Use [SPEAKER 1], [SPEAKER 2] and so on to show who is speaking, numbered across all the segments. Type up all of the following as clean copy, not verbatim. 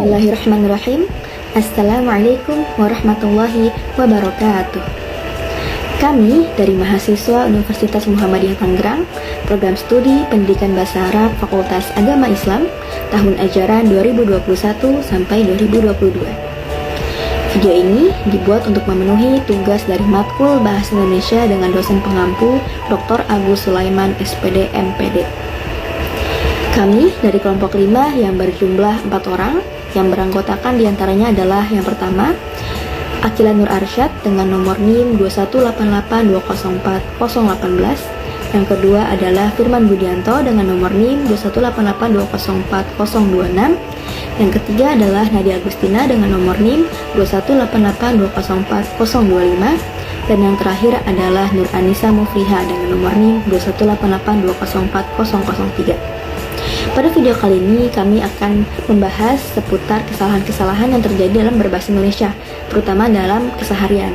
[SPEAKER 1] Bismillahirrahmanirrahim. Assalamualaikum warahmatullahi wabarakatuh. Kami dari mahasiswa Universitas Muhammadiyah Tangerang, Program Studi Pendidikan Bahasa Arab Fakultas Agama Islam, tahun ajaran 2021 sampai 2022. Video ini dibuat untuk memenuhi tugas dari Matkul Bahasa Indonesia dengan dosen pengampu Dr. Agus Sulaiman SPD MPD. Kami dari kelompok 5 yang berjumlah 4 orang, yang beranggotakan diantaranya adalah yang pertama, Akila Nur Arsyad dengan nomor NIM 21882040018. Yang kedua adalah Firman Budianto dengan nomor NIM 21882040026. Yang ketiga adalah Nadia Agustina dengan nomor NIM 21882040025. Dan yang terakhir adalah Nur Anissa Mufliha dengan nomor NIM 21882040003. Pada video kali ini kami akan membahas seputar kesalahan-kesalahan yang terjadi dalam berbahasa Indonesia, terutama dalam keseharian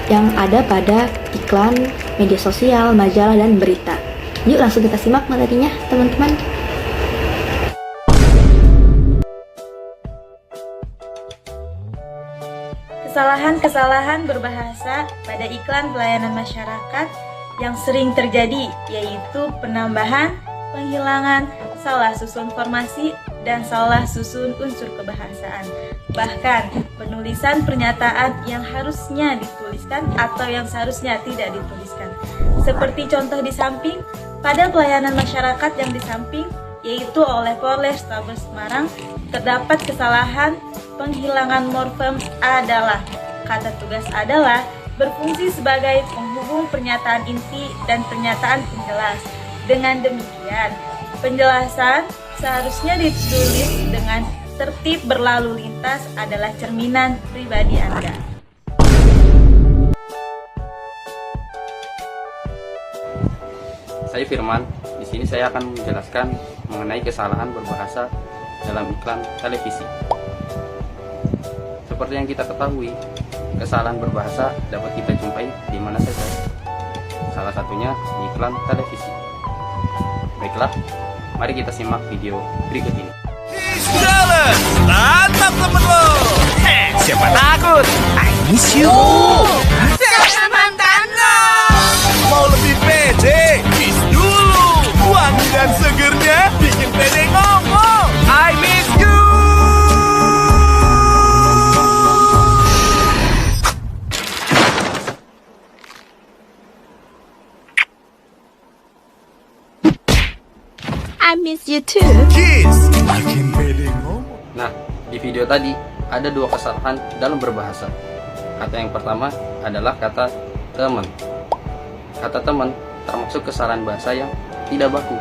[SPEAKER 1] yang ada pada iklan, media sosial, majalah, dan berita. Yuk langsung kita simak materinya, teman-teman.
[SPEAKER 2] Kesalahan-kesalahan berbahasa pada iklan pelayanan masyarakat yang sering terjadi, yaitu penambahan, penghilangan, salah susun formasi, dan salah susun unsur kebahasaan. Bahkan, penulisan pernyataan yang harusnya dituliskan atau yang seharusnya tidak dituliskan. Seperti contoh di samping, pada pelayanan masyarakat yang di samping, yaitu oleh Polrestabes Semarang, terdapat kesalahan penghilangan morfem adalah. Kata tugas adalah berfungsi sebagai penghubung pernyataan inti dan pernyataan penjelas. Dengan demikian, penjelasan seharusnya ditulis dengan tertib berlalu lintas adalah cerminan pribadi Anda.
[SPEAKER 3] Saya Firman. Di sini saya akan menjelaskan mengenai kesalahan berbahasa dalam iklan televisi. Seperti yang kita ketahui, kesalahan berbahasa dapat kita jumpai di mana saja. Salah satunya di iklan televisi. Baiklah, mari kita simak video berikut ini.
[SPEAKER 4] Jalan, tantang temen lo. Siapa takut? I miss you. Siapa mantan lo? Mau lebih pede? Kiss dulu. Wangi dan segernya bikin pede ngomong. I miss you.
[SPEAKER 2] I miss you too.
[SPEAKER 4] Kiss, makin pede ngomong.
[SPEAKER 3] Nah, di video tadi ada 2 kesalahan dalam berbahasa. Kata yang pertama adalah kata teman. Kata teman termasuk kesalahan bahasa yang tidak baku.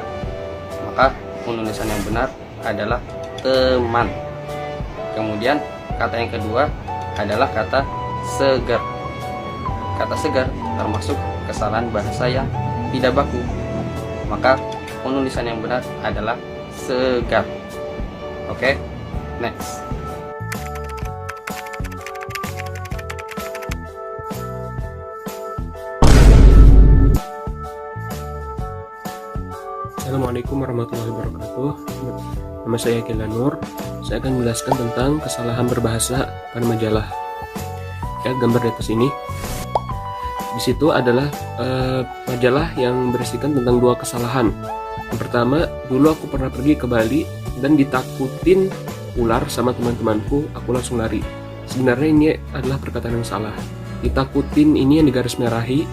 [SPEAKER 3] Maka penulisan yang benar adalah teman. Kemudian kata yang kedua adalah kata segar. Kata segar termasuk kesalahan bahasa yang tidak baku. Maka penulisan yang benar adalah segar. Oke, next.
[SPEAKER 5] Assalamualaikum warahmatullahi wabarakatuh. Nama saya Akila Nur. Saya akan menjelaskan tentang kesalahan berbahasa pada majalah. Ya, gambar di atas ini. Di situ adalah majalah yang berisikan tentang 2 kesalahan. Yang pertama, dulu aku pernah pergi ke Bali dan ditakutin ular sama teman-temanku, aku langsung lari. Sebenarnya ini adalah perkataan yang salah. Ditakutin ini yang digaris merahi,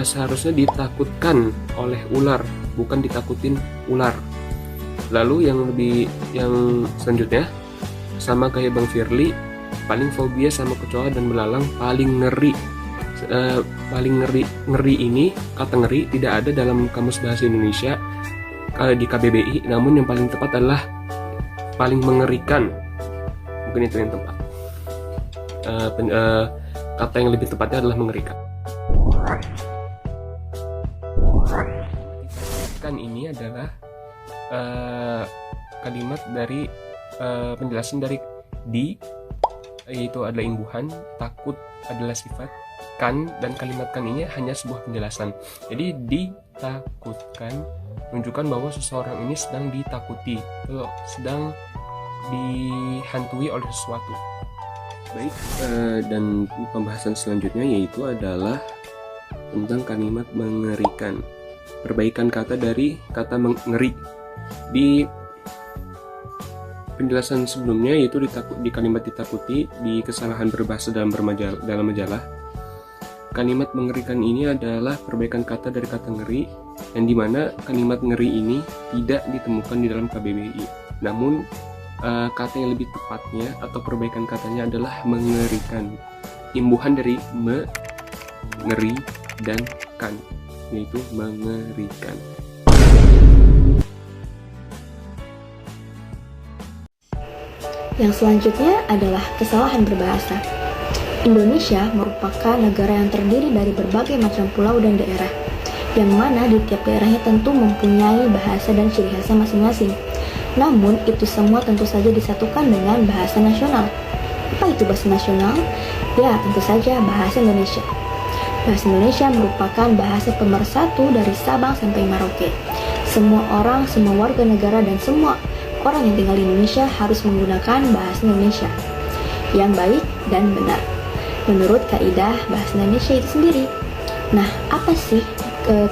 [SPEAKER 5] seharusnya ditakutkan oleh ular, bukan ditakutin ular. Lalu yang selanjutnya, sama kayak Bang Firly, paling fobia sama kecoa dan belalang, paling ngeri. Ngeri ini, kata ngeri tidak ada dalam Kamus Bahasa Indonesia di KBBI, namun yang paling tepat adalah paling mengerikan. Mungkin itu yang tepat. Kata yang lebih tepatnya adalah mengerikan. Kan ini adalah kalimat dari penjelasan dari di, yaitu adalah imbuhan, takut adalah sifat, kan dan kalimat kan ini hanya sebuah penjelasan. Jadi ditakutkan menunjukkan bahwa seseorang ini sedang ditakuti. Kalau sedang dihantui oleh sesuatu. Baik, dan pembahasan selanjutnya yaitu adalah tentang kalimat mengerikan. Perbaikan kata dari kata mengeri. Di penjelasan sebelumnya yaitu di kalimat ditakuti, di kesalahan berbahasa dalam majalah. Kalimat mengerikan ini adalah perbaikan kata dari kata ngeri, yang dimana kalimat ngeri ini tidak ditemukan di dalam KBBI. Namun kata yang lebih tepatnya atau perbaikan katanya adalah mengerikan. Imbuhan dari me, ngeri, dan kan, yaitu mengerikan.
[SPEAKER 1] Yang selanjutnya adalah kesalahan berbahasa. Indonesia merupakan negara yang terdiri dari berbagai macam pulau dan daerah, yang mana di tiap daerahnya tentu mempunyai bahasa dan ciri khasnya masing-masing. Namun, itu semua tentu saja disatukan dengan bahasa nasional. Apa itu bahasa nasional? Ya, tentu saja bahasa Indonesia. Bahasa Indonesia merupakan bahasa pemersatu dari Sabang sampai Merauke. Semua orang, semua warga negara, dan semua orang yang tinggal di Indonesia harus menggunakan bahasa Indonesia yang baik dan benar menurut kaidah bahasa Indonesia itu sendiri. Nah, apa sih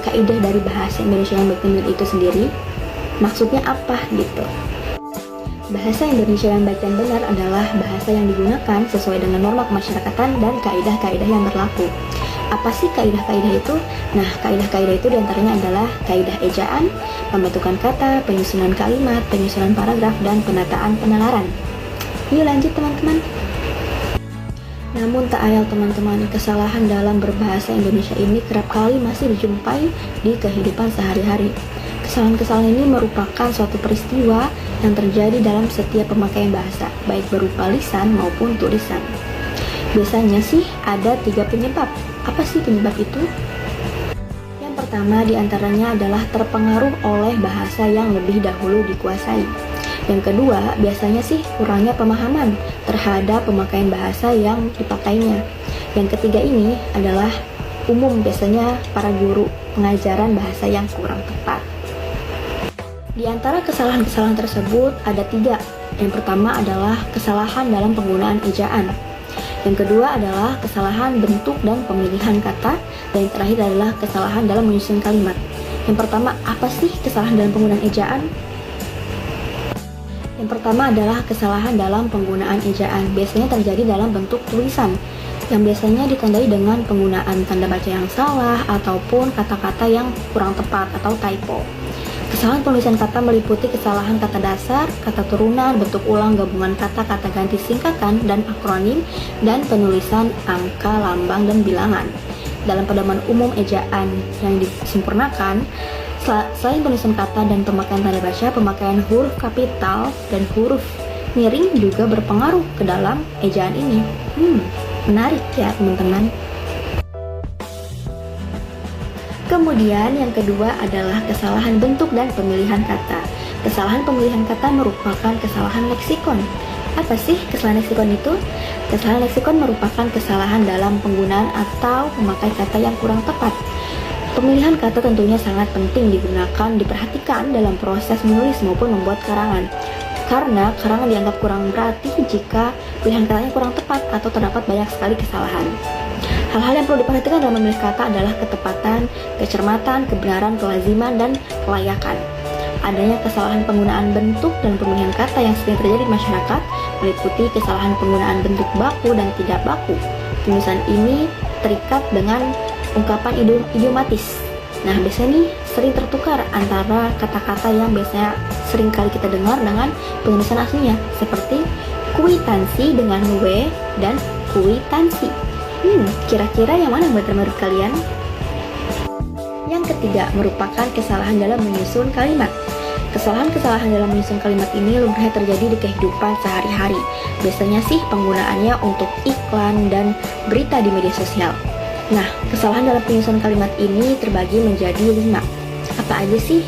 [SPEAKER 1] kaidah dari bahasa Indonesia yang baik dan benar itu sendiri? Maksudnya apa gitu? Bahasa Indonesia yang baik dan benar adalah bahasa yang digunakan sesuai dengan norma kemasyarakatan dan kaidah-kaidah yang berlaku. Apa sih kaidah-kaidah itu? Nah, kaidah-kaidah itu diantaranya adalah kaidah ejaan, pembentukan kata, penyusunan kalimat, penyusunan paragraf, dan penataan penalaran. Yuk lanjut teman-teman. Namun tak ayal teman-teman, kesalahan dalam berbahasa Indonesia ini kerap kali masih dijumpai di kehidupan sehari-hari. Kesalahan-kesalahan ini merupakan suatu peristiwa yang terjadi dalam setiap pemakaian bahasa, baik berupa lisan maupun tulisan. Biasanya sih ada 3 penyebab. Apa sih penyebab itu? Yang pertama diantaranya adalah terpengaruh oleh bahasa yang lebih dahulu dikuasai. Yang kedua, biasanya sih kurangnya pemahaman terhadap pemakaian bahasa yang dipakainya. Yang ketiga ini adalah umum, biasanya para guru pengajaran bahasa yang kurang tepat. Di antara kesalahan-kesalahan tersebut ada 3. Yang pertama adalah kesalahan dalam penggunaan ejaan. Yang kedua adalah kesalahan bentuk dan pemilihan kata. Dan yang terakhir adalah kesalahan dalam menyusun kalimat. Yang pertama, apa sih kesalahan dalam penggunaan ejaan? Yang pertama adalah kesalahan dalam penggunaan ejaan. Biasanya terjadi dalam bentuk tulisan, yang biasanya ditandai dengan penggunaan tanda baca yang salah ataupun kata-kata yang kurang tepat atau typo. Kesalahan penulisan kata meliputi kesalahan kata dasar, kata turunan, bentuk ulang, gabungan kata, kata ganti singkatan, dan akronim, dan penulisan angka, lambang, dan bilangan. Dalam pedoman umum ejaan yang disempurnakan, selain penulisan kata dan pemakaian tanda baca, pemakaian huruf kapital dan huruf miring juga berpengaruh ke dalam ejaan ini. Menarik ya teman-teman. Kemudian yang kedua adalah kesalahan bentuk dan pemilihan kata. Kesalahan pemilihan kata merupakan kesalahan leksikon. Apa sih kesalahan leksikon itu? Kesalahan leksikon merupakan kesalahan dalam penggunaan atau memakai kata yang kurang tepat. Pemilihan kata tentunya sangat penting diperhatikan dalam proses menulis maupun membuat karangan. Karena karangan dianggap kurang berarti jika pilihan katanya kurang tepat atau terdapat banyak sekali kesalahan. Hal-hal yang perlu diperhatikan dalam memilih kata adalah ketepatan, kecermatan, kebenaran, kelaziman, dan kelayakan. Adanya kesalahan penggunaan bentuk dan pemilihan kata yang sering terjadi di masyarakat meliputi kesalahan penggunaan bentuk baku dan tidak baku. Penulisan ini terikat dengan ungkapan idiomatis. Nah, biasanya nih sering tertukar antara kata-kata yang biasanya sering kali kita dengar dengan penulisan aslinya, seperti kwitansi dengan W dan kwitansi. Kira-kira yang mana menurut kalian? Yang ketiga merupakan kesalahan dalam menyusun kalimat. Kesalahan-kesalahan dalam menyusun kalimat ini lumrah terjadi di kehidupan sehari-hari. Biasanya sih penggunaannya untuk iklan dan berita di media sosial. Nah, kesalahan dalam penyusunan kalimat ini terbagi menjadi 5. Apa aja sih?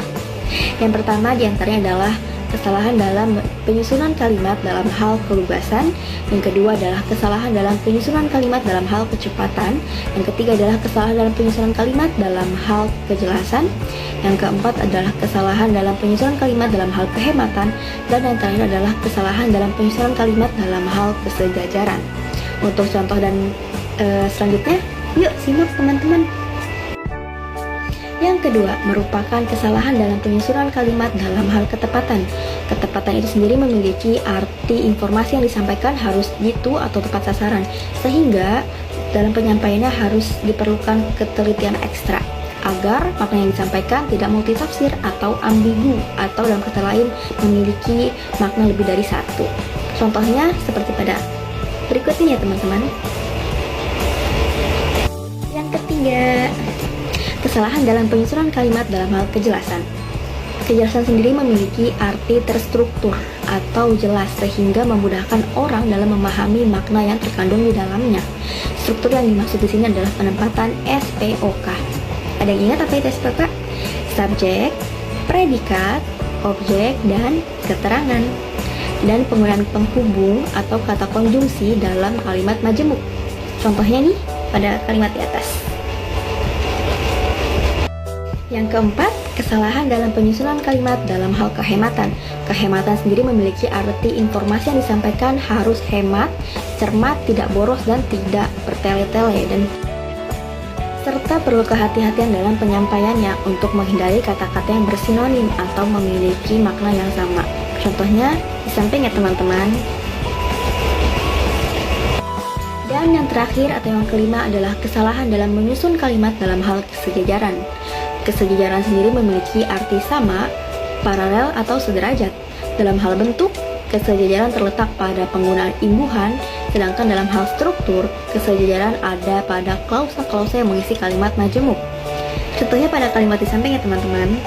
[SPEAKER 1] Yang pertama diantaranya adalah kesalahan dalam penyusunan kalimat dalam hal kelugasan. Yang kedua adalah kesalahan dalam penyusunan kalimat dalam hal kecepatan. Yang ketiga adalah kesalahan dalam penyusunan kalimat dalam hal kejelasan. Yang keempat adalah kesalahan dalam penyusunan kalimat dalam hal kehematan. Dan yang terakhir adalah kesalahan dalam penyusunan kalimat dalam hal kesejajaran. Untuk contoh dan selanjutnya, yuk simak teman-teman. Yang kedua, merupakan kesalahan dalam penyusunan kalimat dalam hal ketepatan. Ketepatan itu sendiri memiliki arti informasi yang disampaikan harus jitu atau tepat sasaran, sehingga dalam penyampaiannya harus diperlukan ketelitian ekstra agar makna yang disampaikan tidak multitafsir atau ambigu, atau dalam kata lain memiliki makna lebih dari satu. Contohnya seperti pada berikut ini ya teman-teman. Yang ketiga, kesalahan dalam penyusunan kalimat dalam hal kejelasan. Kejelasan sendiri memiliki arti terstruktur atau jelas sehingga memudahkan orang dalam memahami makna yang terkandung di dalamnya. Struktur yang dimaksud di sini adalah penempatan SPOK. Ada yang ingat apa itu SPOK? Subjek, predikat, objek, dan keterangan. Dan penggunaan penghubung atau kata konjungsi dalam kalimat majemuk. Contohnya nih pada kalimat di atas. Yang keempat, kesalahan dalam penyusunan kalimat dalam hal kehematan. Kehematan sendiri memiliki arti informasi yang disampaikan harus hemat, cermat, tidak boros, dan tidak bertele-tele, dan serta perlu kehati-hatian dalam penyampaiannya untuk menghindari kata-kata yang bersinonim atau memiliki makna yang sama. Contohnya di samping ya teman-teman. Dan yang terakhir atau yang kelima adalah kesalahan dalam menyusun kalimat dalam hal kesejajaran. Kesejajaran sendiri memiliki arti sama, paralel, atau sederajat. Dalam hal bentuk, kesejajaran terletak pada penggunaan imbuhan, sedangkan dalam hal struktur, kesejajaran ada pada klausa-klausa yang mengisi kalimat majemuk. Contohnya pada kalimat di samping ya teman-teman.